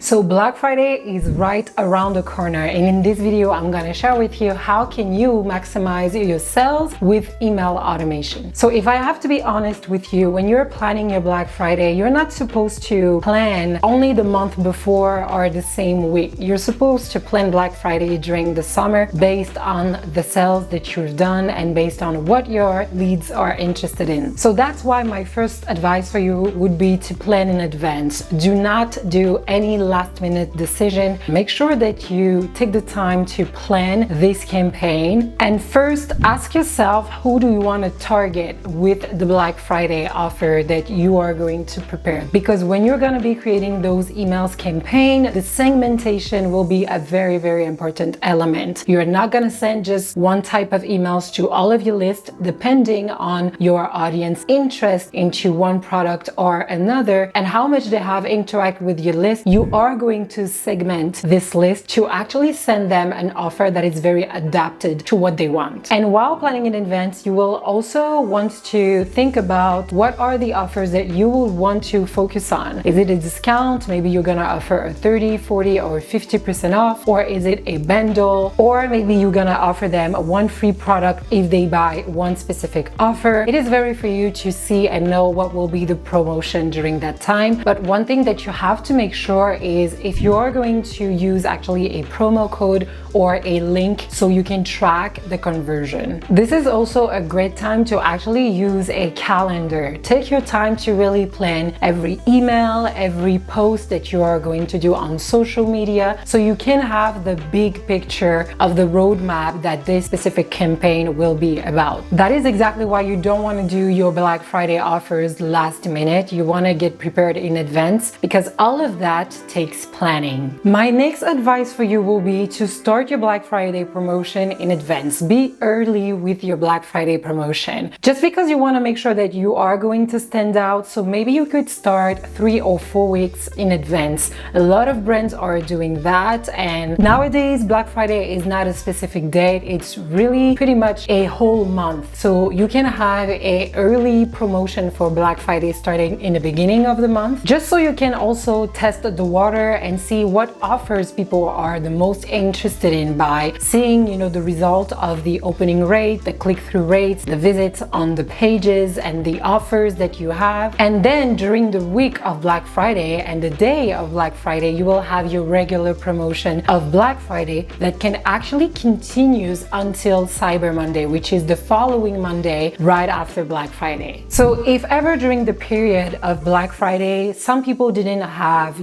So Black Friday is right around the corner, and in this video I'm going to share with you how can you maximize your sales with email automation. So if I have to be honest with you, when you're planning your Black Friday, you're not supposed to plan only the month before or the same week. You're supposed to plan Black Friday during the summer based on the sales that you've done and based on what your leads are interested in. So that's why my first advice for you would be to plan in advance. Do not do any last minute decision. Make sure that you take the time to plan this campaign, and first ask yourself, who do you want to target with the Black Friday offer that you are going to prepare? Because when you're going to be creating those emails campaign, the segmentation will be a very, very important element. You're not going to send just one type of emails to all of your list. Depending on your audience interest into one product or another and how much they have interact with your list, you are going to segment this list to actually send them an offer that is very adapted to what they want. And while planning in advance, you will also want to think about what are the offers that you will want to focus on. Is it a discount? Maybe you're gonna offer a 30, 40 or 50% off, or is it a bundle? Or maybe you're gonna offer them one free product if they buy one specific offer. It is very for you to see and know what will be the promotion during that time. But one thing that you have to make sure is if you are going to use actually a promo code or a link so you can track the conversion. This is also a great time to actually use a calendar. Take your time to really plan every email, every post that you are going to do on social media so you can have the big picture of the roadmap that this specific campaign will be about. That is exactly why you don't want to do your Black Friday offers last minute. You want to get prepared in advance because all of that takes planning. My next advice for you will be to start your Black Friday promotion in advance. Be early with your Black Friday promotion. Just because you want to make sure that you are going to stand out, so maybe you could start 3 or 4 weeks in advance. A lot of brands are doing that, and nowadays Black Friday is not a specific date, it's really pretty much a whole month. So you can have a early promotion for Black Friday starting in the beginning of the month, just so you can also test the water and see what offers people are the most interested in by seeing, the result of the opening rate, the click-through rates, the visits on the pages and the offers that you have. And then during the week of Black Friday and the day of Black Friday, you will have your regular promotion of Black Friday that can actually continue until Cyber Monday, which is the following Monday right after Black Friday. So if ever during the period of Black Friday, some people didn't have,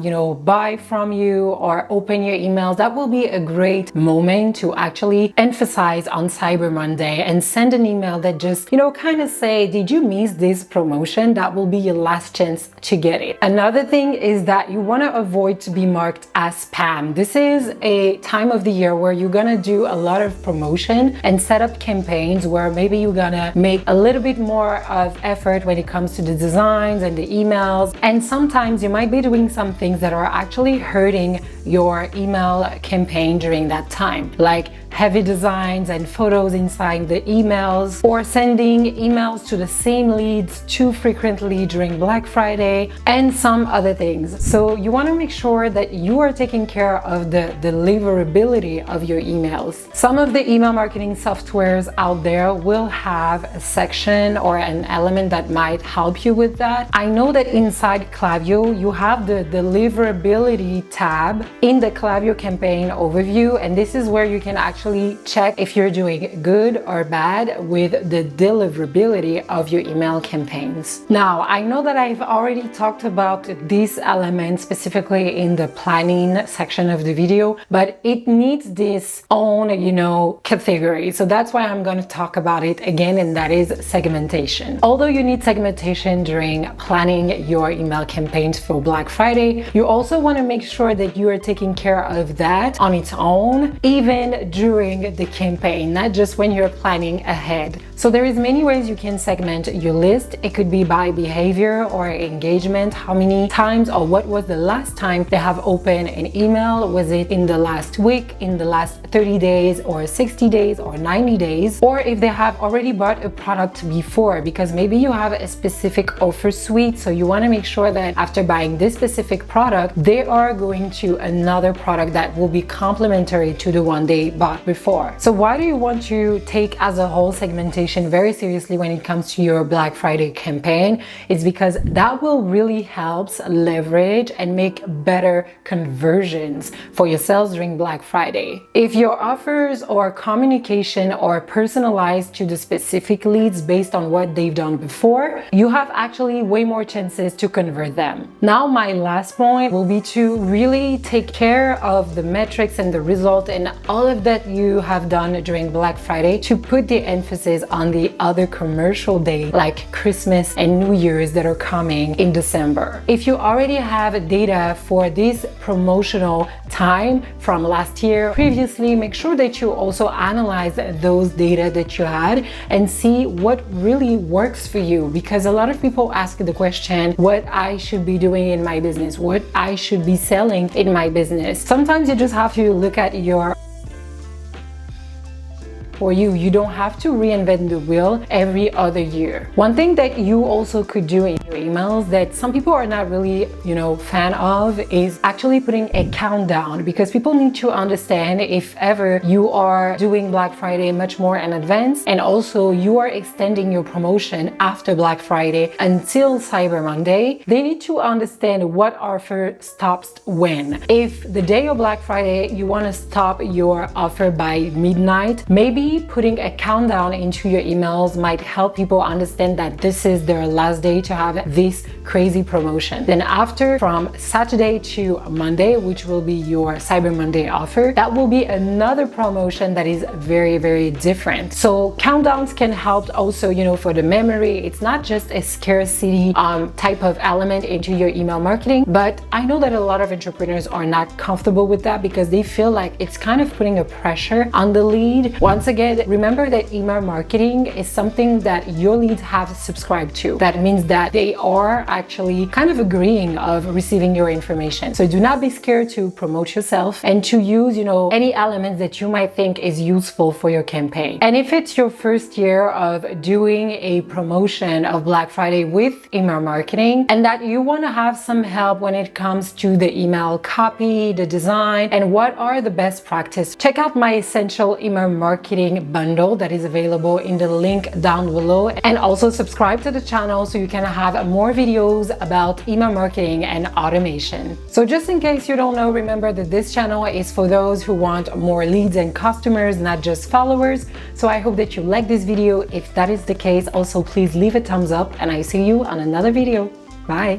buy from you or open your emails, that will be a great moment to actually emphasize on Cyber Monday and send an email that just, kind of say, did you miss this promotion? That will be your last chance to get it. Another thing is that you want to avoid to be marked as spam. This is a time of the year where you're gonna do a lot of promotion and set up campaigns where maybe you're gonna make a little bit more of effort when it comes to the designs and the emails. And sometimes you might be doing some things that are actually hurting your email campaign during that time, like heavy designs and photos inside the emails, or sending emails to the same leads too frequently during Black Friday, and some other things. So you want to make sure that you are taking care of the deliverability of your emails. Some of the email marketing softwares out there will have a section or an element that might help you with that. I know that inside Klaviyo, you have the deliverability tab in the Klaviyo campaign overview, and this is where you can actually check if you're doing good or bad with the deliverability of your email campaigns. Now, I know that I've already talked about this element specifically in the planning section of the video, but it needs this own, category. So that's why I'm going to talk about it again, and that is segmentation. Although you need segmentation during planning your email campaigns for Black Friday, you also want to make sure that you are taking care of that on its own, even during during the campaign, not just when you're planning ahead. So there is many ways you can segment your list. It could be by behavior or engagement. How many times or what was the last time they have opened an email? Was it in the last week, in the last 30 days or 60 days or 90 days? Or if they have already bought a product before, because maybe you have a specific offer suite, so you want to make sure that after buying this specific product, they are going to another product that will be complementary to the one they bought before. So why do you want to take as a whole segmentation very seriously when it comes to your Black Friday campaign? It's because that will really help leverage and make better conversions for your sales during Black Friday. If your offers or communication are personalized to the specific leads based on what they've done before, you have actually way more chances to convert them. Now, my last point will be to really take care of the metrics and the result and all of that you have done during Black Friday to put the emphasis on the other commercial days like Christmas and New Year's that are coming in December. If you already have data for this promotional time from last year previously, make sure that you also analyze those data that you had and see what really works for you, because a lot of people ask the question what I should be doing in my business, what I should be selling in my business. Sometimes you just have to look at your for you. You don't have to reinvent the wheel every other year. One thing that you also could do in your emails that some people are not really, fan of is actually putting a countdown, because people need to understand if ever you are doing Black Friday much more in advance and also you are extending your promotion after Black Friday until Cyber Monday, they need to understand what offer stops when. If the day of Black Friday you want to stop your offer by midnight, maybe putting a countdown into your emails might help people understand that this is their last day to have this crazy promotion. Then after, from Saturday to Monday, which will be your Cyber Monday offer, that will be another promotion that is very, very different. So countdowns can help also, for the memory. It's not just a scarcity type of element into your email marketing, but I know that a lot of entrepreneurs are not comfortable with that because they feel like it's kind of putting a pressure on the lead. Once again, remember that email marketing is something that your leads have subscribed to. That means that they are actually kind of agreeing of receiving your information. So do not be scared to promote yourself and to use, any elements that you might think is useful for your campaign. And if it's your first year of doing a promotion of Black Friday with email marketing and that you want to have some help when it comes to the email copy, the design, and what are the best practice, check out my essential email marketing bundle that is available in the link down below, and also subscribe to the channel so you can have more videos about email marketing and automation. So just in case you don't know, remember that this channel is for those who want more leads and customers, not just followers. So I hope that you like this video. If that is the case, also please leave a thumbs up, and I see you on another video. Bye.